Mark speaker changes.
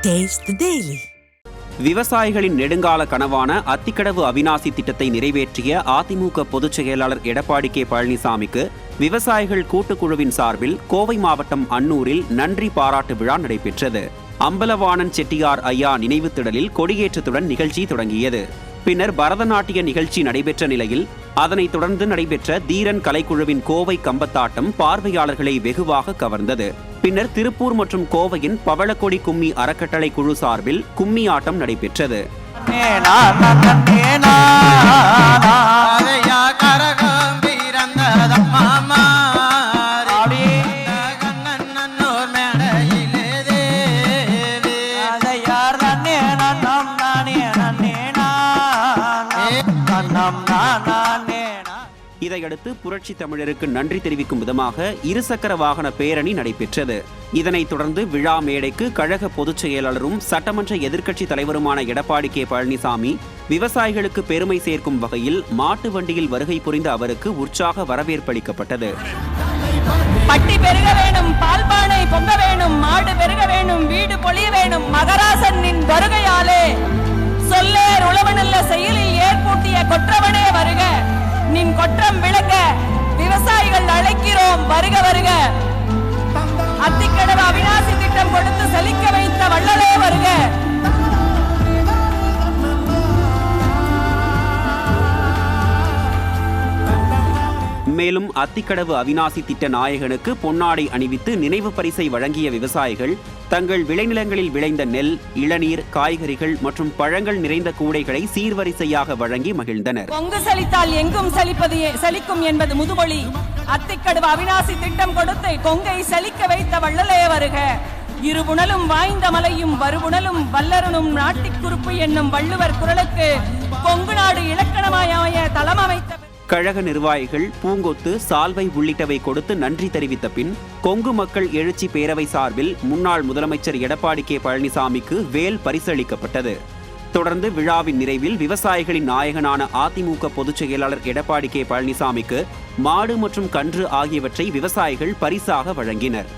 Speaker 1: Taste the Daily.
Speaker 2: விவசாயிகளின் நெடுங்கால கனவான அத்திக்கடவு அவிநாசி திட்டத்தை நிறைவேற்றிய அதிமுக பொதுச் செயலாளர் எடப்பாடி கே பழனிசாமிக்கு விவசாயிகள் கூட்டுக்குழுவின் சார்பில் கோவை மாவட்டம் அன்னூரில் நன்றி பாராட்டு விழா நடைபெற்றது. அம்பலவாணன் செட்டியார் ஐயா நினைவு திடலில் கொடியேற்றத்துடன் நிகழ்ச்சி தொடங்கியது. பின்னர் பரதநாட்டிய நிகழ்ச்சி நடைபெற்ற நிலையில் அதனைத் தொடர்ந்து நடைபெற்ற தீரன் கலைக்குழுவின் கோவை கம்பத்தாட்டம் பார்வையாளர்களை வெகுவாக கவர்ந்தது. பின்னர் திருப்பூர் மற்றும் கோவையின் பவளக்கொடி கும்மி அறக்கட்டளை குழு சார்பில் கும்மி ஆட்டம் நடைபெற்றது. இதையடுத்து புரட்சி தமிழருக்கு நன்றி தெரிவிக்கும் விதமாக இருசக்கர வாகன பேரணி நடைபெற்றது. இதனைத் தொடர்ந்து விழா மேடைக்கு கழக பொதுச் செயலாளரும் சட்டமன்ற எதிர்க்கட்சி தலைவருமான எடப்பாடி கே பழனிசாமி விவசாயிகளுக்கு பெருமை சேர்க்கும் வகையில் மாட்டு வண்டியில் வருகை புரிந்த அவருக்கு உற்சாக வரவேற்பளிக்கப்பட்டது.
Speaker 3: பட்டி பெருக வேணும், பால்பானை பொங்க வேணும், மாடு பெருக வேணும், வீடு பொழிய வேணும், மகராசனின் வருகையாலே சொல்லேர் உழவனல்ல செயலில் ஏற்பூட்டிய கொற்றவனே வருக, நின் கொற்றம் விளங்க விவசாயிகள் அழைக்கிறோம் வருக வருக. அத்திக்கடவு அவிநாசி திட்டம் கொடுத்து செழிக்க வைத்த வள்ளலே வருக.
Speaker 2: மேலும் அத்திக்கடவு அவிநாசி திட்ட நாயகனுக்கு பொன்னாடை அணிவித்து நினைவு பரிசை வழங்கிய விவசாயிகள் தங்கள் விளைநிலங்களில் விளைந்த நெல், இளநீர், காய்கறிகள் மற்றும் பழங்கள் நிறைந்த கூடைகளை சீர்வரிசையாக வழங்கி மகிழ்ந்தனர்.
Speaker 3: பொங்கு செழித்தால் எங்கும் செழிக்கும் என்பது முதுமொழி. அத்திக்கடவு அவிநாசி திட்டம் கொடுத்து கொங்கை செழிக்க வைத்த வள்ளலே வருக. இருபுணலும் வாய்ந்த மலையும் வருபுணலும் வல்லரனும் நாட்டிக்குறுப்பு என்னும் வள்ளுவர் குரலுக்கு கொங்கு நாடு இலக்கணமாய தளம் அமைத்த
Speaker 2: கழக நிர்வாகிகள் பூங்கொத்து, சால்வை உள்ளிட்டவை கொடுத்து நன்றி தெரிவித்த பின் கொங்கு மக்கள் எழுச்சி பேரவை சார்பில் முன்னாள் முதலமைச்சர் எடப்பாடி கே பழனிசாமிக்கு வேல் பரிசளிக்கப்பட்டது. தொடர்ந்து விழாவின் நிறைவில் விவசாயிகளின் நாயகனான அதிமுக பொதுச் செயலாளர் எடப்பாடி கே பழனிசாமிக்கு மாடு மற்றும் கன்று ஆகியவற்றை விவசாயிகள் பரிசாக வழங்கினர்.